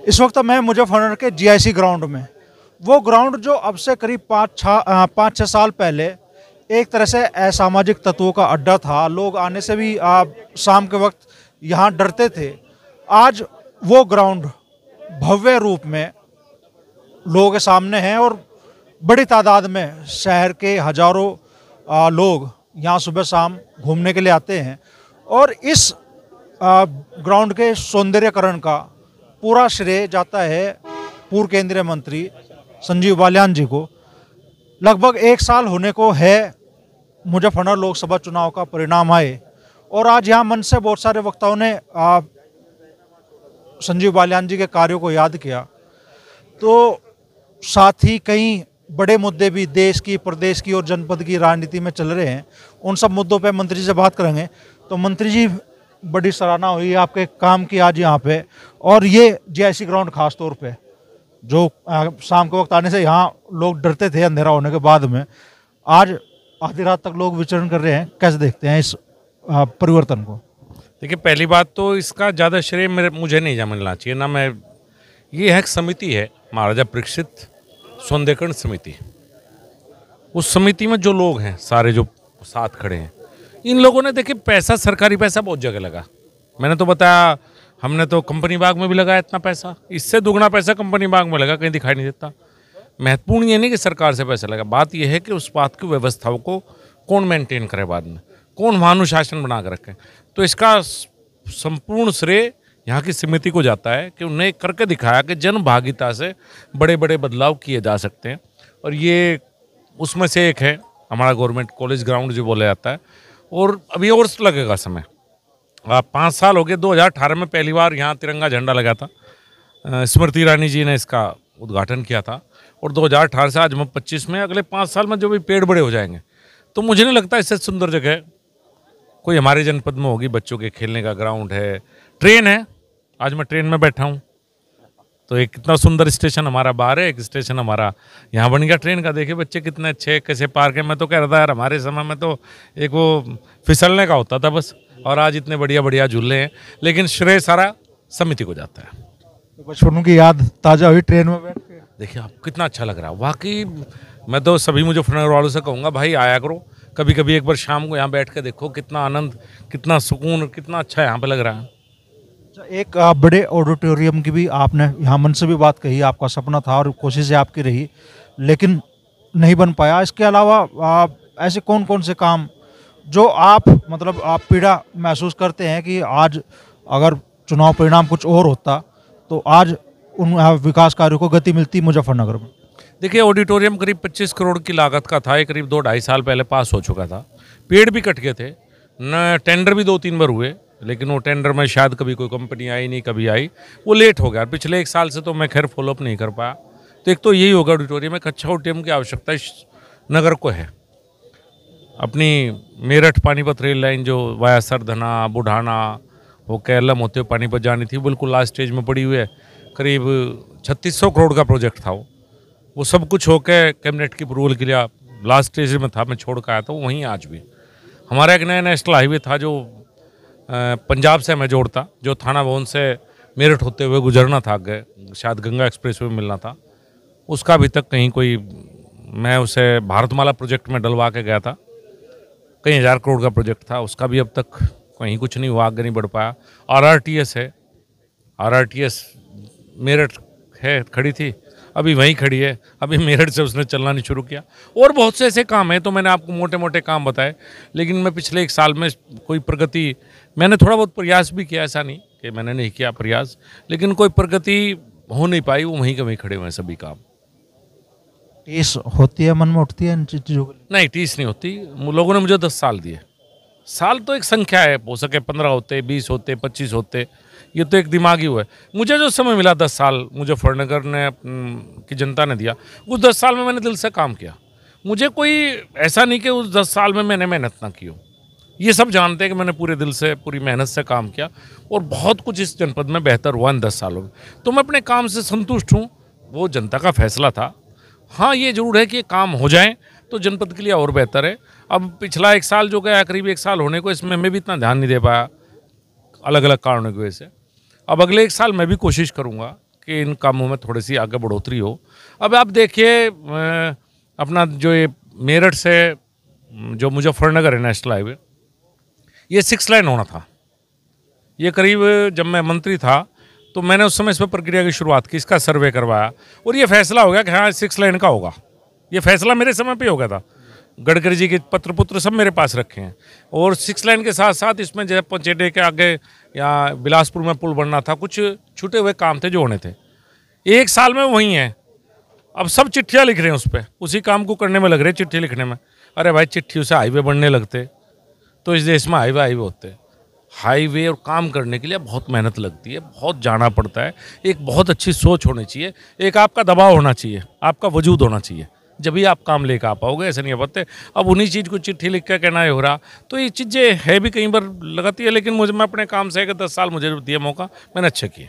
इस वक्त मैं मुजफ्फरनगर के जीआईसी ग्राउंड में, वो ग्राउंड जो अब से करीब 5-6 साल पहले एक तरह से असामाजिक तत्वों का अड्डा था। लोग आने से भी शाम के वक्त यहाँ डरते थे। आज वो ग्राउंड भव्य रूप में लोगों के सामने है और बड़ी तादाद में शहर के हजारों लोग यहाँ सुबह शाम घूमने के लिए आते हैं। और इस ग्राउंड के सौंदर्यकरण का पूरा श्रेय जाता है पूर्व केंद्रीय मंत्री संजीव बालियान जी को। लगभग 1 साल होने को है मुजफ्फरनगर लोकसभा चुनाव का परिणाम आए और आज यहाँ मंच से बहुत सारे वक्ताओं ने संजीव बालियान जी के कार्यों को याद किया। तो साथ ही कई बड़े मुद्दे भी देश की, प्रदेश की और जनपद की राजनीति में चल रहे हैं। उन सब मुद्दों पे मंत्री जी से बात करेंगे। तो मंत्री जी, बड़ी सराहना हुई आपके काम की आज यहाँ पे, और ये जीआईसी ग्राउंड खास तौर पे जो शाम के वक्त आने से यहाँ लोग डरते थे अंधेरा होने के बाद में, आज आधी रात तक लोग विचरण कर रहे हैं। कैसे देखते हैं इस परिवर्तन को? देखिए, पहली बात तो इसका ज़्यादा श्रेय मुझे नहीं मिलना चाहिए ना। मैं, ये है एक समिति है, महाराजा परीक्षित सौंदर्यकरण समिति। उस समिति में जो लोग हैं सारे जो साथ खड़े हैं, इन लोगों ने देखिए पैसा, सरकारी पैसा बहुत जगह लगा। मैंने तो बताया, हमने तो कंपनी बाग में भी लगाया इतना पैसा, इससे दुगना पैसा कंपनी बाग में लगा, कहीं दिखाई नहीं देता। महत्वपूर्ण ये नहीं कि सरकार से पैसा लगा, बात यह है कि उस बात की व्यवस्थाओं को कौन मेंटेन करे, बाद में कौन अनुशासन बना कर रखे। तो इसका संपूर्ण श्रेय यहाँ की समिति को जाता है कि उन्हें करके दिखाया कि जनभागिता से बड़े बड़े बदलाव किए जा सकते हैं। और ये उसमें से एक है हमारा गवर्नमेंट कॉलेज ग्राउंड जो बोला जाता है। और अभी और लगेगा समय, 5 साल हो गए। 2018 में पहली बार यहाँ तिरंगा झंडा लगा था, स्मृति ईरानी जी ने इसका उद्घाटन किया था। और 2018 से आज में 25 में, अगले 5 साल में जो भी पेड़ बड़े हो जाएंगे, तो मुझे नहीं लगता इससे सुंदर जगह कोई हमारे जनपद में होगी। बच्चों के खेलने का ग्राउंड है, ट्रेन है, आज मैं ट्रेन में बैठा हूँ, तो एक कितना सुंदर स्टेशन हमारा बाहर है, एक स्टेशन हमारा यहाँ बन गया ट्रेन का। देखिए बच्चे कितने अच्छे कैसे पार्क है। मैं तो कह रहा था यार, हमारे समय में तो एक वो फिसलने का होता था बस, और आज इतने बढ़िया बढ़िया झूले हैं। लेकिन श्रेय सारा समिति को जाता है। तो बचपनों की याद ताज़ा हुई ट्रेन में बैठ के। देखिए आपको कितना अच्छा लग रहा है वाकई। मैं तो सभी मुजफ्फरनगर वालों से कहूँगा, भाई आया करो कभी कभी, एक बार शाम को यहाँ बैठ के देखो, कितना आनंद, कितना सुकून, कितना अच्छा यहाँ पे लग रहा है। एक बड़े ऑडिटोरियम की भी आपने यहाँ मन से भी बात कही, आपका सपना था और कोशिशें आपकी रही, लेकिन नहीं बन पाया। इसके अलावा ऐसे कौन कौन से काम जो आप पीड़ा महसूस करते हैं कि आज अगर चुनाव परिणाम कुछ और होता तो आज उन विकास कार्यों को गति मिलती मुजफ्फरनगर में? देखिए, ऑडिटोरियम करीब 25 करोड़ की लागत का था। ये करीब 2-2.5 साल पहले पास हो चुका था। पेड़ भी कट गए थे न, टेंडर भी 2-3 बार हुए, लेकिन वो टेंडर में शायद कभी कोई कंपनी आई नहीं, कभी आई, वो लेट हो गया। पिछले 1 साल से तो मैं खैर फॉलोअप नहीं कर पाया। तो एक तो यही होगा, ऑडिटोरियम में एक अच्छा ऑडिटोरियम की आवश्यकता इस नगर को है। अपनी मेरठ पानीपत रेल लाइन जो वाया सरधना, बुढ़ाना, वो केरलम होते हुए पानीपत जानी थी, बिल्कुल लास्ट स्टेज में पड़ी हुई है। करीब 3600 करोड़ का प्रोजेक्ट था वो सब कुछ होकर कैबिनेट की अप्रूवल के लिए लास्ट स्टेज में था। मैं छोड़ कर आया था वहीं। आज भी हमारा एक नया नेशनल हाईवे था जो पंजाब से हमें जोड़ता, जो थाना भवन से मेरठ होते हुए गुजरना था, शायद गंगा एक्सप्रेस वे मिलना था, उसका अभी तक कहीं कोई, मैं उसे भारतमाला प्रोजेक्ट में डलवा के गया था, कई 1000 करोड़ का प्रोजेक्ट था, उसका भी अब तक कहीं कुछ नहीं हुआ, आगे नहीं बढ़ पाया। RRTS है, RRTS मेरठ है, खड़ी थी, अभी वहीं खड़ी है, अभी मेरठ से उसने चलना नहीं शुरू किया। और बहुत से ऐसे काम हैं। तो मैंने आपको मोटे मोटे काम बताए, लेकिन मैं पिछले 1 साल में कोई प्रगति, मैंने थोड़ा बहुत प्रयास भी किया, ऐसा नहीं कि मैंने नहीं किया प्रयास, लेकिन कोई प्रगति हो नहीं पाई। वो वहीं के वहीं खड़े हुए हैं सभी काम। टीस होती है, मन में उठती है इन चीज़ों को? नहीं, टीस नहीं होती। लोगों ने मुझे 10 साल दिए। साल तो एक संख्या है, हो सके 15 होते, 20 होते, 25 होते, ये तो एक दिमागी हुआ है। मुझे जो समय मिला 10 साल मुजफ्फरनगर ने की जनता ने दिया, उस 10 साल में मैंने दिल से काम किया। मुझे कोई ऐसा नहीं कि उस 10 साल में मैंने मेहनत ना की हो। ये सब जानते हैं कि मैंने पूरे दिल से, पूरी मेहनत से काम किया और बहुत कुछ इस जनपद में बेहतर हुआ इन 10 सालों में। तो मैं अपने काम से संतुष्ट हूँ। वो जनता का फैसला था। हाँ, ये जरूर है कि काम हो जाए तो जनपद के लिए और बेहतर है। अब पिछला 1 साल जो गया, करीब 1 साल होने को, इसमें मैं भी इतना ध्यान नहीं दे पाया अलग अलग कारणों की वजह से। अब अगले 1 साल मैं भी कोशिश करूँगा कि इन कामों में थोड़ी सी आगे बढ़ोतरी हो। अब आप देखिए अपना जो ये मेरठ से जो मुजफ्फरनगर है नेशनल हाईवे, ये 6 लाइन होना था। ये करीब जब मैं मंत्री था तो मैंने उस समय इस पर प्रक्रिया की शुरुआत की, इसका सर्वे करवाया और ये फैसला हो गया कि हाँ 6 लाइन का होगा। ये फैसला मेरे समय पे हो गया था। गडकरी जी के पत्र पुत्र सब मेरे पास रखे हैं। और 6 लाइन के साथ साथ इसमें जैसे पंचेडे के आगे या बिलासपुर में पुल बनना था, कुछ छूटे हुए काम थे जो होने थे। 1 साल में वही है। अब सब चिट्ठियाँ लिख रहे हैं उस पर, उसी काम को करने में लग रहे हैं, चिट्ठी लिखने में। अरे भाई चिट्ठियों से हाईवे बनने लगते तो इस देश में हाईवे होते। हाईवे और काम करने के लिए बहुत मेहनत लगती है, बहुत जाना पड़ता है। एक बहुत अच्छी सोच होनी चाहिए, एक आपका दबाव होना चाहिए, आपका वजूद होना चाहिए, जब भी आप काम लेकर आ पाओगे। ऐसे नहीं हो पाते। अब उन्हीं चीज़ को चिट्ठी लिख कर कहना हो रहा, तो ये चीज़ें है भी कई बार लगाती है। लेकिन मैं अपने काम से 10 साल मुझे दिया मौका, मैंने अच्छे किए।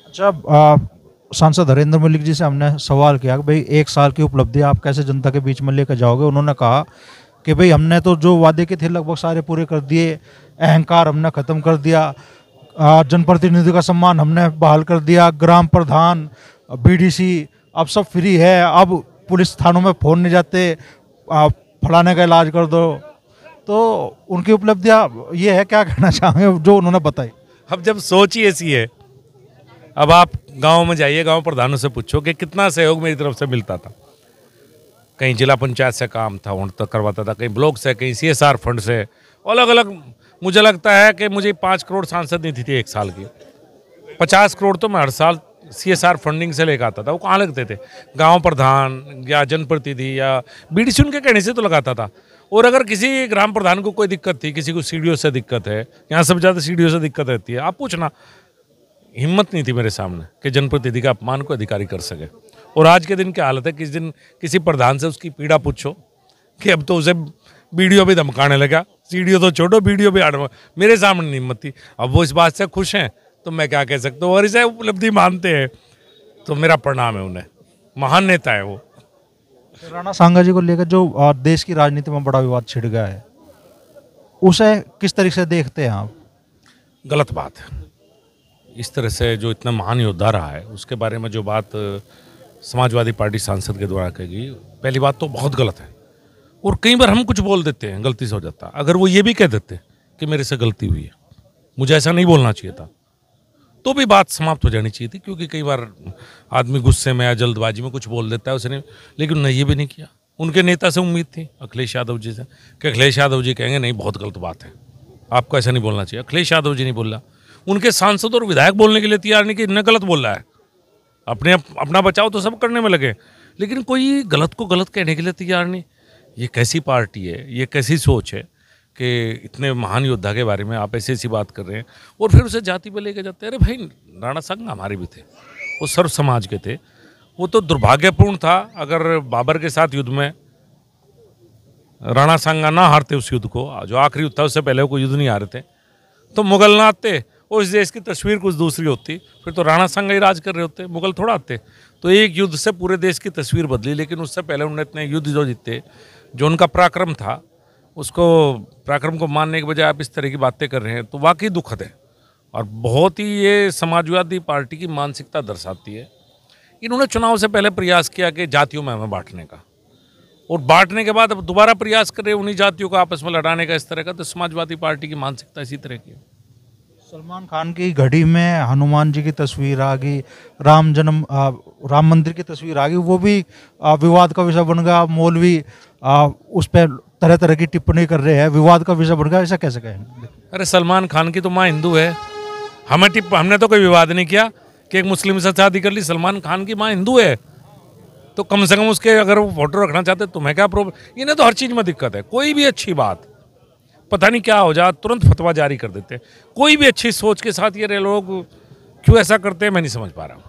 अच्छा, सांसद हरेंद्र मलिक जी से हमने सवाल किया कि भाई 1 साल की उपलब्धि आप कैसे जनता के बीच में लेकर जाओगे। उन्होंने कहा कि भाई हमने तो जो वादे के थे लगभग सारे पूरे कर दिए, अहंकार हमने ख़त्म कर दिया, जनप्रतिनिधि का सम्मान हमने बहाल कर दिया, ग्राम प्रधान बीडीसी अब सब फ्री है, अब पुलिस थानों में फ़ोन नहीं जाते, फलाने का इलाज कर दो। तो उनकी उपलब्धियाँ ये है, क्या कहना चाहेंगे जो उन्होंने बताई? अब जब सोच ही ऐसी है, अब आप गांव में जाइए, गांव प्रधानों से पूछो कि कितना सहयोग मेरी तरफ से मिलता था। कहीं जिला पंचायत से काम था उन तक करवाता था, कहीं ब्लॉक से, कहीं CSR फंड से, अलग अलग। मुझे लगता है कि मुझे 5 करोड़ सांसद निधि थी 1 साल की। 50 करोड़ तो मैं हर साल CSR फंडिंग से लेकर आता था। वो कहाँ लगते थे? गांव प्रधान या जनप्रतिनिधि या BDC उनके कहने से तो लगाता था। और अगर किसी ग्राम प्रधान को कोई दिक्कत थी, किसी को CDO से दिक्कत है, यहाँ सबसे ज़्यादा CDO से दिक्कत रहती है, आप पूछना। हिम्मत नहीं थी मेरे सामने कि जनप्रतिनिधि का अपमान को अधिकारी कर सके। और आज के दिन क्या हालत है, किस दिन किसी प्रधान से उसकी पीड़ा पूछो कि अब तो उसे BDO भी धमकाने लगा। CDO तो छोड़ो, BDO भी आड़, मेरे सामने नहीं हिम्मत थी। अब वो इस बात से खुश हैं तो मैं क्या कह सकता हूँ। और इसे उपलब्धि मानते हैं तो मेरा प्रणाम है उन्हें, महान नेता है वो। राणा सांगा जी को लेकर जो देश की राजनीति में बड़ा विवाद छिड़ गया है, उसे किस तरीके से देखते हैं आप? गलत बात है। इस तरह से जो इतना महान योद्धा रहा है उसके बारे में जो बात समाजवादी पार्टी सांसद के द्वारा कही गई, पहली बात तो बहुत गलत है। और कई बार हम कुछ बोल देते हैं, गलती से हो जाता। अगर वो ये भी कह देते कि मेरे से गलती हुई है, मुझे ऐसा नहीं बोलना चाहिए था, तो भी बात समाप्त हो जानी चाहिए थी। क्योंकि कई बार आदमी गुस्से में या जल्दबाजी में कुछ बोल देता है उसने, लेकिन उन्होंने ये भी नहीं किया। उनके नेता से उम्मीद थी, अखिलेश यादव जी से, कि अखिलेश यादव जी कहेंगे नहीं बहुत गलत बात है, आपको ऐसा नहीं बोलना चाहिए। अखिलेश यादव जी नहीं बोला, उनके सांसद और विधायक बोलने के लिए तैयार नहीं कि इन्हें गलत बोल रहा है। अपना बचाव तो सब करने में लगे, लेकिन कोई गलत को गलत कहने के लिए तैयार नहीं। ये कैसी पार्टी है, ये कैसी सोच है कि इतने महान योद्धा के बारे में आप ऐसी बात कर रहे हैं और फिर उसे जाति पे लेके जाते हैं। अरे भाई, राणा सांगा हमारे भी थे, वो सर्व समाज के थे। वो तो दुर्भाग्यपूर्ण था अगर बाबर के साथ युद्ध में राणा सांगा ना हारते उस युद्ध को, जो आखिरी युद्ध था उससे पहले वो कोई युद्ध नहीं हारे थे, तो मुगल ना आते और इस देश की तस्वीर कुछ दूसरी होती। फिर तो राणा सांगा ही राज कर रहे होते, मुगल थोड़ा आते। तो एक युद्ध से पूरे देश की तस्वीर बदली। लेकिन उससे पहले उन्होंने इतने युद्ध जो जीते, जो उनका पराक्रम था, उसको पराक्रम को मानने के बजाय आप इस तरह की बातें कर रहे हैं तो वाकई दुखद है। और बहुत ही ये समाजवादी पार्टी की मानसिकता दर्शाती है। इन्होंने चुनाव से पहले प्रयास किया कि जातियों में हमें बांटने का, और बांटने के बाद अब दोबारा प्रयास कर रहे उन्हीं जातियों को आपस में लड़ाने का, इस तरह का। तो समाजवादी पार्टी की मानसिकता इसी तरह की है। सलमान खान की घड़ी में हनुमान जी की तस्वीर आ गई, राम मंदिर की तस्वीर आ गई, वो भी विवाद का विषय बन गया। मौलवी उस पर तरह तरह की टिप्पणी कर रहे हैं, विवाद का विषय बन गया। ऐसा कैसे कहेंगे? अरे सलमान खान की तो माँ हिंदू है, हमने तो कोई विवाद नहीं किया कि एक मुस्लिम से शादी कर ली। सलमान खान की माँ हिंदू है तो कम से कम उसके अगर वो फोटो रखना चाहते तुम्हें क्या प्रॉब्लम? इन्हें तो हर चीज़ में दिक्कत है। कोई भी अच्छी बात पता नहीं क्या हो जाए तुरंत फतवा जारी कर देते। कोई भी अच्छी सोच के साथ ये लोग क्यों ऐसा करते हैं, मैं नहीं समझ पा रहा हूँ।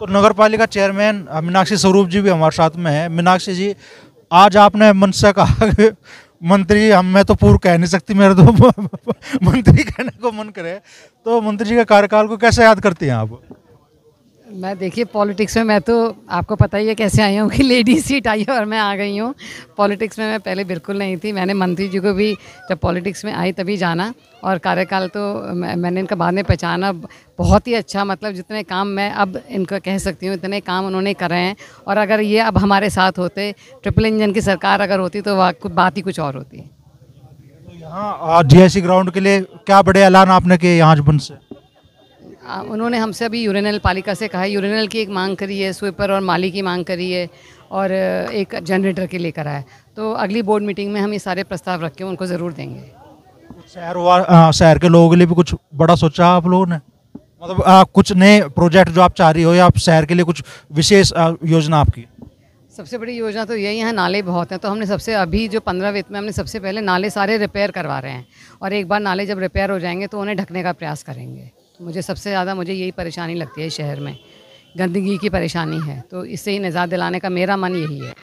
तो नगर पालिका चेयरमैन मीनाक्षी स्वरूप जी भी हमारे साथ में है। मीनाक्षी जी, आज आपने मंच से कहा कि मंत्री मैं तो पूर्व कह नहीं सकती, मेरे तो मंत्री कहने को मन करे, तो मंत्री जी के कार्यकाल को कैसे याद करती हैं आप? मैं देखिए पॉलिटिक्स में मैं तो आपको पता ही है कैसे आई हूँ कि लेडी सीट आई है और मैं आ गई हूँ। पॉलिटिक्स में मैं पहले बिल्कुल नहीं थी। मैंने मंत्री जी को भी जब पॉलिटिक्स में आई तभी जाना, और कार्यकाल तो मैंने इनका बाद में पहचाना। बहुत ही अच्छा, मतलब जितने काम मैं अब इनका कह सकती हूँ इतने काम उन्होंने करे हैं। और अगर ये अब हमारे साथ होते, ट्रिपल इंजन की सरकार अगर होती तो बात ही कुछ और होती। तो यहाँ जीआईसी ग्राउंड के लिए क्या बड़े ऐलान आपने किए यहाँ जबन से? उन्होंने हमसे अभी यूरेनल पालिका से कहा है, यूरेनल की एक मांग करी है, स्वीपर और माली की मांग करी है, और एक जनरेटर के लिए करा है। तो अगली बोर्ड मीटिंग में हम ये सारे प्रस्ताव रख के उनको ज़रूर देंगे। शहर के लोगों के लिए भी कुछ बड़ा सोचा आप लोगों ने? मतलब कुछ नए प्रोजेक्ट जो आप चाह रही हो, या आप शहर के लिए कुछ विशेष योजना आपकी? सबसे बड़ी योजना तो यही है, नाले बहुत हैं, तो हमने सबसे अभी जो 15 वित्त में हमने सबसे पहले नाले सारे रिपेयर करवा रहे हैं, और एक बार नाले जब रिपेयर हो जाएंगे तो उन्हें ढकने का प्रयास करेंगे। तो मुझे सबसे ज़्यादा यही परेशानी लगती है शहर में, गंदगी की परेशानी है, तो इससे ही निजात दिलाने का मेरा मन यही है।